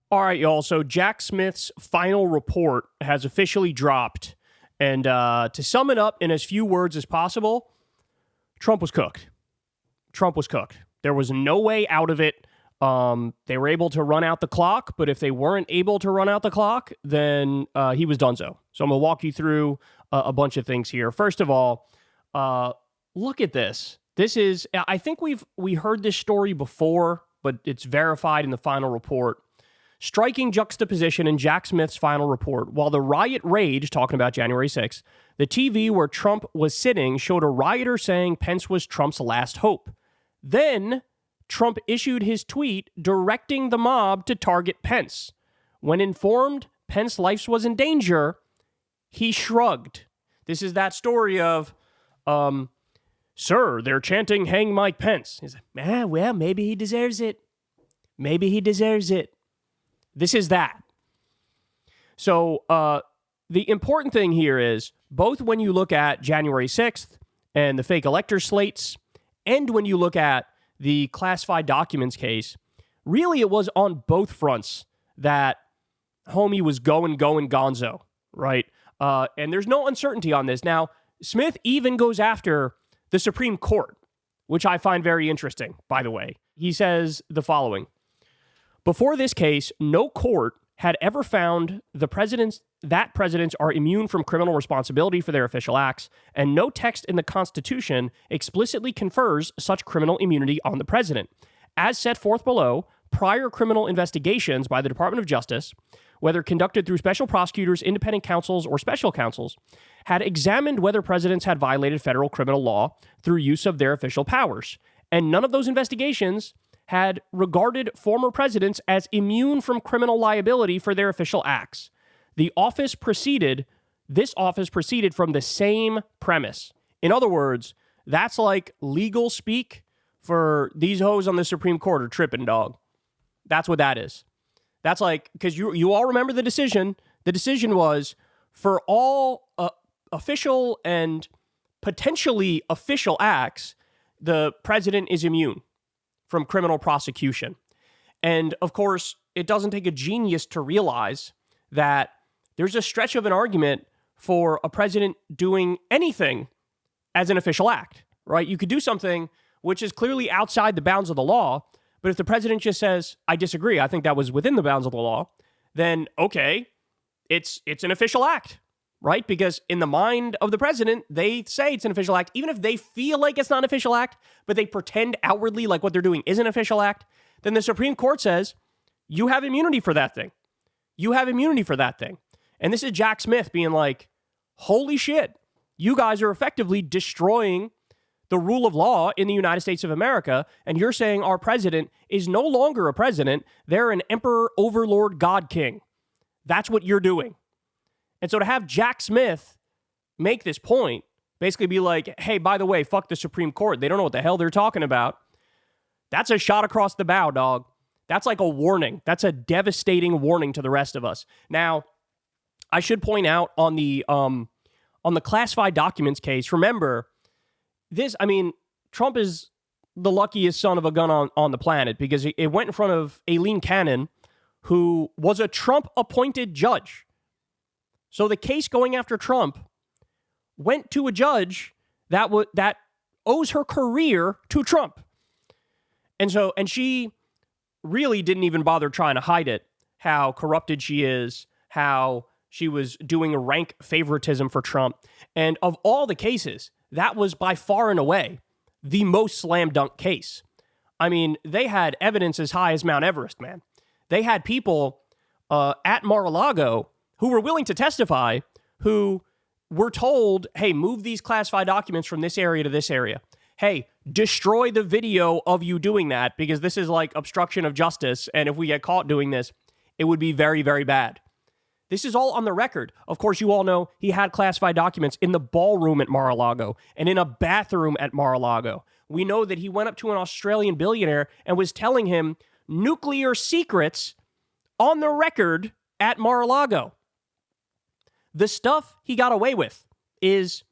All right, y'all. So Jack Smith's final report has officially dropped. And to sum it up in as few words as possible, Trump was cooked. Trump was cooked. There was no way out of it. They were able to run out the clock, but if they weren't able to run out the clock, then he was donezo. So I'm going to walk you through a bunch of things here. First of all, look at this. This is, I think we heard this story before, but it's verified in the final report. Striking juxtaposition in Jack Smith's final report. While the riot raged, talking about January 6th, the TV where Trump was sitting showed a rioter saying Pence was Trump's last hope. Then Trump issued his tweet directing the mob to target Pence. When informed Pence's life was in danger, he shrugged. This is that story of, sir, they're chanting hang Mike Pence. He's like, well, maybe he deserves it. Maybe he deserves it. This is that. So the important thing here is both when you look at January 6th and the fake elector slates, and when you look at the classified documents case, really it was on both fronts that homie was going gonzo, right? And there's no uncertainty on this. Now, Smith even goes after the Supreme Court, which I find very interesting, by the way. He says the following. Before this case, no court had ever found that presidents are immune from criminal responsibility for their official acts, and no text in the Constitution explicitly confers such criminal immunity on the president. As set forth below, prior criminal investigations by the Department of Justice, whether conducted through special prosecutors, independent counsels, or special counsels, had examined whether presidents had violated federal criminal law through use of their official powers, and none of those investigations had regarded former presidents as immune from criminal liability for their official acts. This office proceeded from the same premise. In other words, that's like legal speak for these hoes on the Supreme Court are tripping, dog. That's what that is. That's like, because you all remember the decision. The decision was for all official and potentially official acts, the president is immune from criminal prosecution. And of course, it doesn't take a genius to realize that there's a stretch of an argument for a president doing anything as an official act, right? You could do something which is clearly outside the bounds of the law, but if the president just says, I disagree, I think that was within the bounds of the law, then okay, it's an official act, right? Because in the mind of the president, they say it's an official act, even if they feel like it's not an official act, but they pretend outwardly like what they're doing is an official act, then the Supreme Court says, you have immunity for that thing. You have immunity for that thing. And this is Jack Smith being like, holy shit, you guys are effectively destroying the rule of law in the United States of America, and you're saying our president is no longer a president, they're an emperor, overlord, god king. That's what you're doing. And so to have Jack Smith make this point, basically be like, hey, by the way, fuck the Supreme Court. They don't know what the hell they're talking about. That's a shot across the bow, dog. That's like a warning. That's a devastating warning to the rest of us. Now, I should point out on the classified documents case, remember, Trump is the luckiest son of a gun on the planet because it went in front of Aileen Cannon, who was a Trump-appointed judge. So the case going after Trump went to a judge that owes her career to Trump. And she really didn't even bother trying to hide it, how corrupted she is, how she was doing a rank favoritism for Trump. And of all the cases, that was by far and away the most slam dunk case. I mean, they had evidence as high as Mount Everest, man. They had people at Mar-a-Lago who were willing to testify, who were told, hey, move these classified documents from this area to this area. Hey, destroy the video of you doing that because this is like obstruction of justice. And if we get caught doing this, it would be very, very bad. This is all on the record. Of course, you all know he had classified documents in the ballroom at Mar-a-Lago and in a bathroom at Mar-a-Lago. We know that he went up to an Australian billionaire and was telling him nuclear secrets on the record at Mar-a-Lago. The stuff he got away with is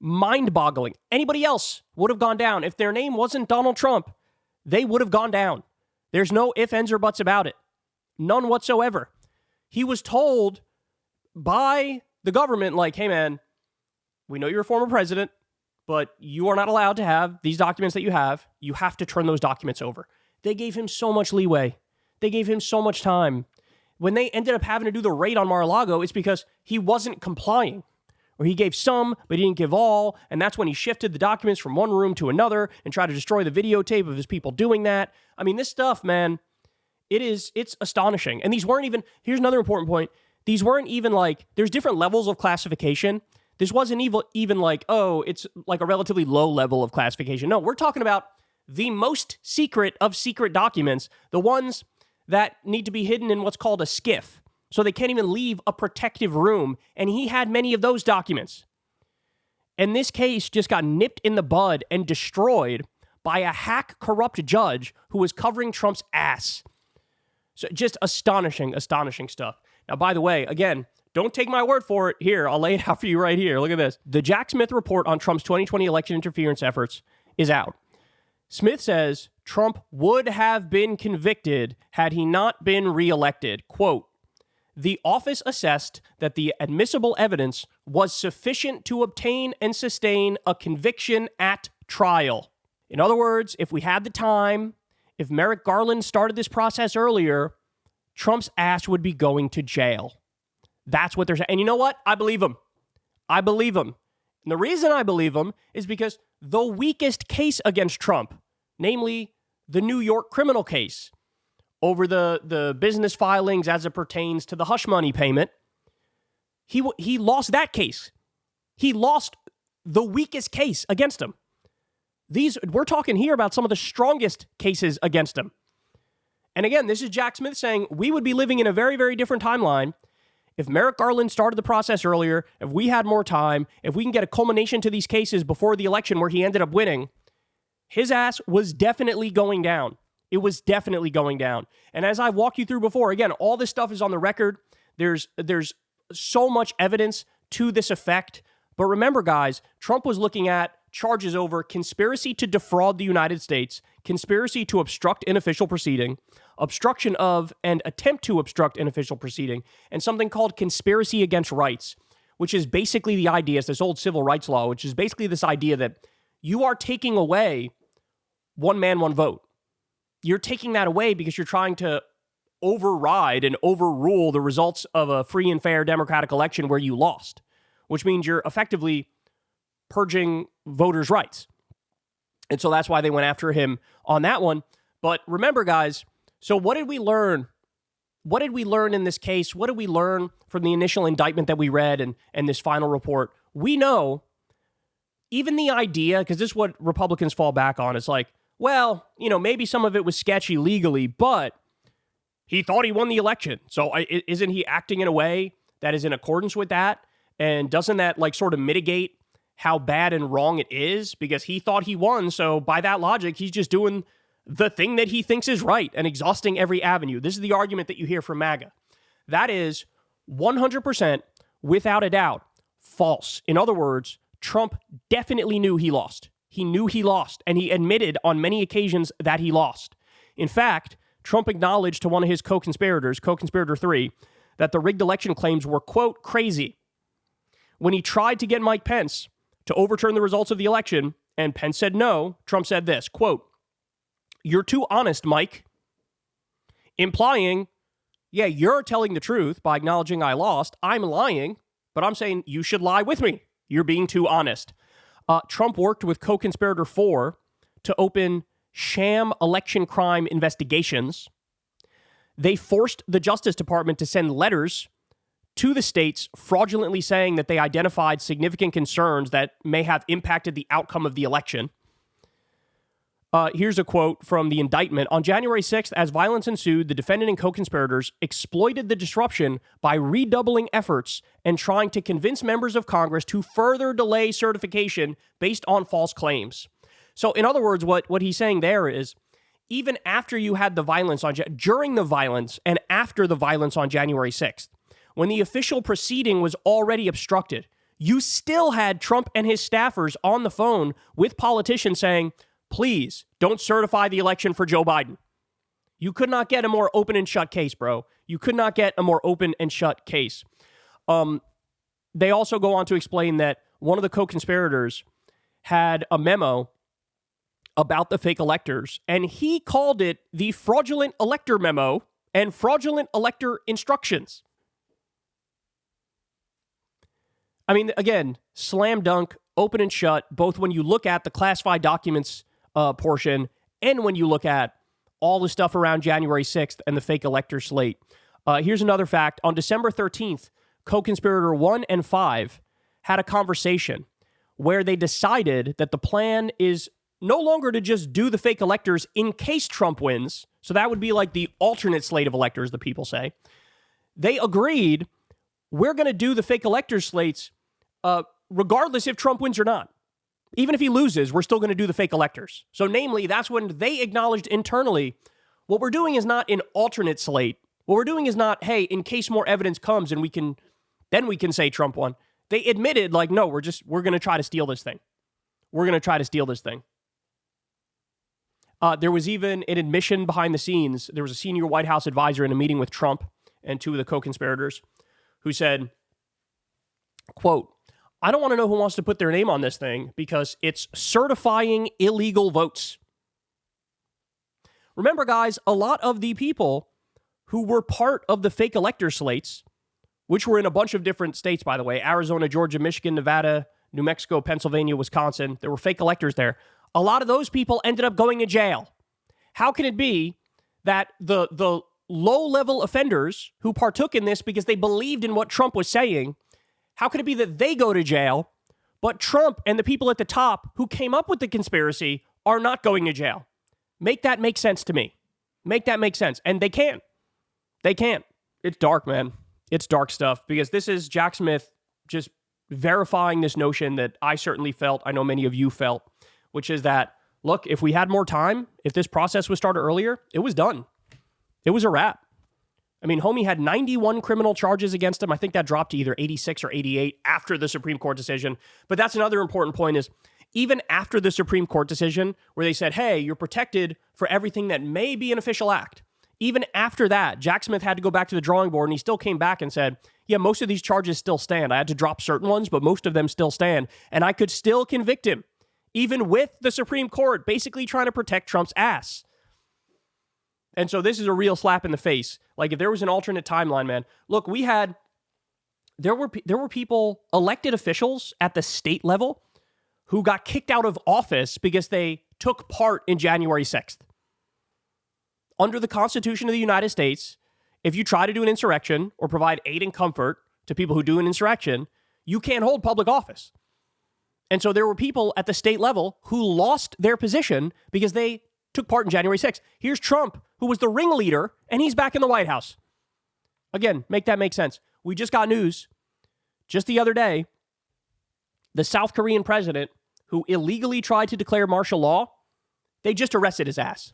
mind-boggling. Anybody else would have gone down. If their name wasn't Donald Trump, they would have gone down. There's no ifs, ands, or buts about it. None whatsoever. He was told by the government, like, hey, man, we know you're a former president, but you are not allowed to have these documents that you have. You have to turn those documents over. They gave him so much leeway. They gave him so much time. When they ended up having to do the raid on Mar-a-Lago, it's because he wasn't complying. Or he gave some, but he didn't give all. And that's when he shifted the documents from one room to another and tried to destroy the videotape of his people doing that. I mean, this stuff, man, it's astonishing. And these weren't even, here's another important point. These weren't even like, there's different levels of classification. This wasn't even like, oh, it's like a relatively low level of classification. No, we're talking about the most secret of secret documents, the ones that need to be hidden in what's called a SCIF. So they can't even leave a protective room. And he had many of those documents. And this case just got nipped in the bud and destroyed by a hack, corrupt judge who was covering Trump's ass. So just astonishing stuff. Now, by the way, again, don't take my word for it. Here, I'll lay it out for you right here. Look at this. The Jack Smith report on Trump's 2020 election interference efforts is out. Smith says Trump would have been convicted had he not been reelected. Quote, the office assessed that the admissible evidence was sufficient to obtain and sustain a conviction at trial. In other words, if we had the time, if Merrick Garland started this process earlier, Trump's ass would be going to jail. That's what they're saying. And you know what? I believe him. And the reason I believe him is because the weakest case against Trump, namely the New York criminal case over the business filings as it pertains to the hush money payment, he lost that case. He lost the weakest case against him. We're talking here about some of the strongest cases against him. And again, this is Jack Smith saying we would be living in a very, very different timeline if Merrick Garland started the process earlier, if we had more time, if we can get a culmination to these cases before the election where he ended up winning. His ass was definitely going down. It was definitely going down. And as I walked you through before, again, all this stuff is on the record. There's so much evidence to this effect. But remember, guys, Trump was looking at charges over conspiracy to defraud the United States, conspiracy to obstruct an official proceeding, obstruction of and attempt to obstruct an official proceeding, and something called conspiracy against rights, which is basically the idea, it's this old civil rights law, which is basically this idea that you are taking away one man, one vote. You're taking that away because you're trying to override and overrule the results of a free and fair democratic election where you lost, which means you're effectively purging voters' rights. And so that's why they went after him on that one. But remember, guys, so what did we learn? What did we learn in this case? What did we learn from the initial indictment that we read and this final report? We know even the idea, because this is what Republicans fall back on, is like, well, maybe some of it was sketchy legally, but he thought he won the election. So isn't he acting in a way that is in accordance with that? And doesn't that sort of mitigate how bad and wrong it is? Because he thought he won. So by that logic, he's just doing the thing that he thinks is right and exhausting every avenue. This is the argument that you hear from MAGA. That is 100%, without a doubt, false. In other words, Trump definitely knew he lost. He knew he lost, and he admitted on many occasions that he lost. In fact, Trump acknowledged to one of his co-conspirators, co-conspirator 3, that the rigged election claims were, quote, crazy. When he tried to get Mike Pence to overturn the results of the election, and Pence said no, Trump said this, quote, you're too honest, Mike. Implying, yeah, you're telling the truth by acknowledging I lost. I'm lying, but I'm saying you should lie with me. You're being too honest. Trump worked with co-conspirator 4 to open sham election crime investigations. They forced the Justice Department to send letters to the states fraudulently saying that they identified significant concerns that may have impacted the outcome of the election. Here's a quote from the indictment. On January 6th, as violence ensued, the defendant and co-conspirators exploited the disruption by redoubling efforts and trying to convince members of Congress to further delay certification based on false claims. So in other words, what he's saying there is, even after you had the violence during the violence and after the violence on January 6th, when the official proceeding was already obstructed, you still had Trump and his staffers on the phone with politicians saying, please don't certify the election for Joe Biden. You could not get a more open and shut case, bro. You could not get a more open and shut case. They also go on to explain that one of the co-conspirators had a memo about the fake electors, and he called it the fraudulent elector memo and fraudulent elector instructions. I mean, again, slam dunk, open and shut, both when you look at the classified documents portion and when you look at all the stuff around January 6th and the fake elector slate. Here's another fact. On December 13th, co-conspirator 1 and 5 had a conversation where they decided that the plan is no longer to just do the fake electors in case Trump wins. So that would be like the alternate slate of electors, the people say. They agreed, we're going to do the fake elector slates regardless if Trump wins or not. Even if he loses, we're still going to do the fake electors. So namely, that's when they acknowledged internally, what we're doing is not an alternate slate. What we're doing is not, hey, in case more evidence comes and we can say Trump won. They admitted, like, no, we're going to try to steal this thing. We're going to try to steal this thing. There was even an admission behind the scenes. There was a senior White House advisor in a meeting with Trump and two of the co-conspirators who said, quote, I don't want to know who wants to put their name on this thing because it's certifying illegal votes. Remember, guys, a lot of the people who were part of the fake elector slates, which were in a bunch of different states, by the way, Arizona, Georgia, Michigan, Nevada, New Mexico, Pennsylvania, Wisconsin, there were fake electors there. A lot of those people ended up going to jail. How can it be that the low-level offenders who partook in this because they believed in what Trump was saying, how could it be that they go to jail, but Trump and the people at the top who came up with the conspiracy are not going to jail? Make that make sense to me. Make that make sense. And they can't. They can't. It's dark, man. It's dark stuff because this is Jack Smith just verifying this notion that I certainly felt, I know many of you felt, which is that, look, if we had more time, if this process was started earlier, it was done. It was a wrap. I mean, homie had 91 criminal charges against him. I think that dropped to either 86 or 88 after the Supreme Court decision. But that's another important point is, even after the Supreme Court decision, where they said, hey, you're protected for everything that may be an official act. Even after that, Jack Smith had to go back to the drawing board, and he still came back and said, yeah, most of these charges still stand. I had to drop certain ones, but most of them still stand. And I could still convict him, even with the Supreme Court basically trying to protect Trump's ass. And so this is a real slap in the face. Like, if there was an alternate timeline, man, look, there were people, elected officials at the state level who got kicked out of office because they took part in January 6th. Under the Constitution of the United States, if you try to do an insurrection or provide aid and comfort to people who do an insurrection, you can't hold public office. And so there were people at the state level who lost their position because they took part in January 6th. Here's Trump, who was the ringleader, and he's back in the White House. Again, make that make sense. We just got news just the other day. The South Korean president, who illegally tried to declare martial law, they just arrested his ass.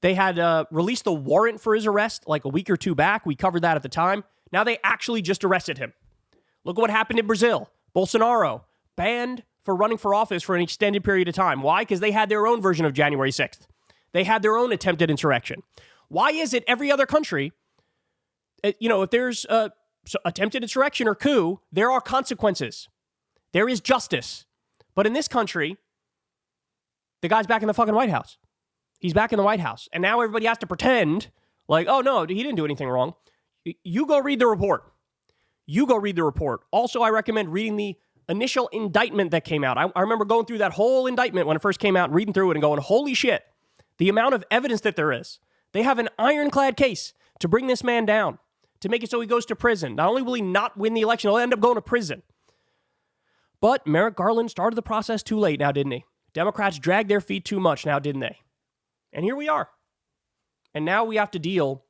They had released the warrant for his arrest like a week or two back. We covered that at the time. Now they actually just arrested him. Look at what happened in Brazil. Bolsonaro banned for running for office for an extended period of time. Why? Because they had their own version of January 6th. They had their own attempted insurrection. Why is it every other country, if there's attempted insurrection or coup, there are consequences. There is justice. But in this country, the guy's back in the fucking White House. He's back in the White House. And now everybody has to pretend like, oh, no, he didn't do anything wrong. You go read the report. You go read the report. Also, I recommend reading the initial indictment that came out. I remember going through that whole indictment when it first came out, reading through it and going, holy shit, the amount of evidence that there is. They have an ironclad case to bring this man down, to make it so he goes to prison. Not only will he not win the election, he'll end up going to prison. But Merrick Garland started the process too late now, didn't he? Democrats dragged their feet too much now, didn't they? And here we are. And now we have to deal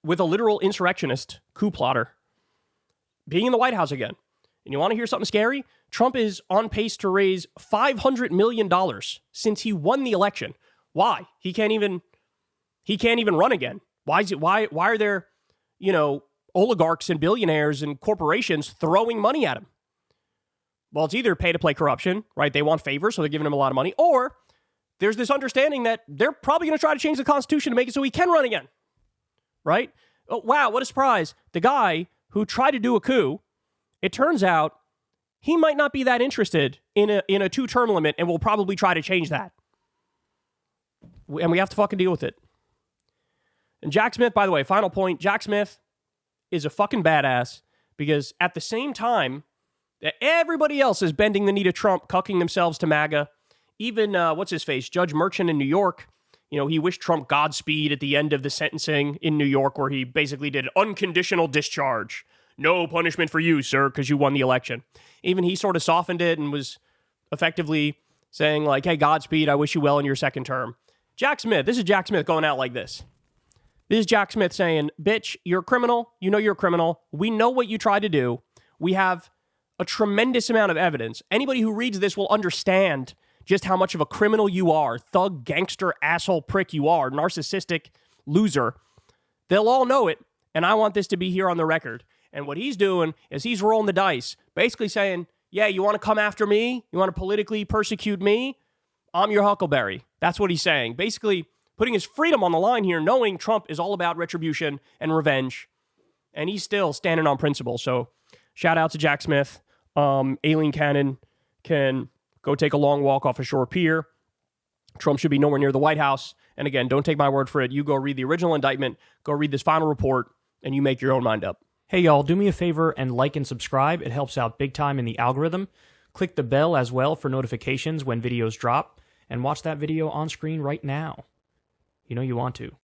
with a literal insurrectionist, coup plotter, being in the White House again. And you want to hear something scary? Trump is on pace to raise $500 million since he won the election. Why? He can't even run again. Why are there, oligarchs and billionaires and corporations throwing money at him? Well, it's either pay to play corruption, right? They want favors, so they're giving him a lot of money, or there's this understanding that they're probably going to try to change the Constitution to make it so he can run again, right? Oh, wow, what a surprise. The guy who tried to do a coup, it turns out he might not be that interested in a two-term limit and will probably try to change that. And we have to fucking deal with it. And Jack Smith, by the way, final point, Jack Smith is a fucking badass because at the same time that everybody else is bending the knee to Trump, cucking themselves to MAGA, even, what's his face, Judge Merchant in New York, you know, he wished Trump Godspeed at the end of the sentencing in New York where he basically did unconditional discharge. No punishment for you, sir, because you won the election. Even he sort of softened it and was effectively saying like, hey, Godspeed, I wish you well in your second term. Jack Smith, this is Jack Smith going out like this. This is Jack Smith saying, bitch, you're a criminal. You know you're a criminal. We know what you tried to do. We have a tremendous amount of evidence. Anybody who reads this will understand just how much of a criminal you are, thug, gangster, asshole, prick you are, narcissistic loser. They'll all know it, and I want this to be here on the record. And what he's doing is he's rolling the dice, basically saying, yeah, you want to come after me? You want to politically persecute me? I'm your Huckleberry. That's what he's saying. Basically putting his freedom on the line here, knowing Trump is all about retribution and revenge. And he's still standing on principle. So shout out to Jack Smith. Aileen Cannon can go take a long walk off a shore pier. Trump should be nowhere near the White House. And again, don't take my word for it. You go read the original indictment, go read this final report, and you make your own mind up. Hey y'all, do me a favor and like and subscribe. It helps out big time in the algorithm. Click the bell as well for notifications when videos drop. And watch that video on screen right now. You know you want to.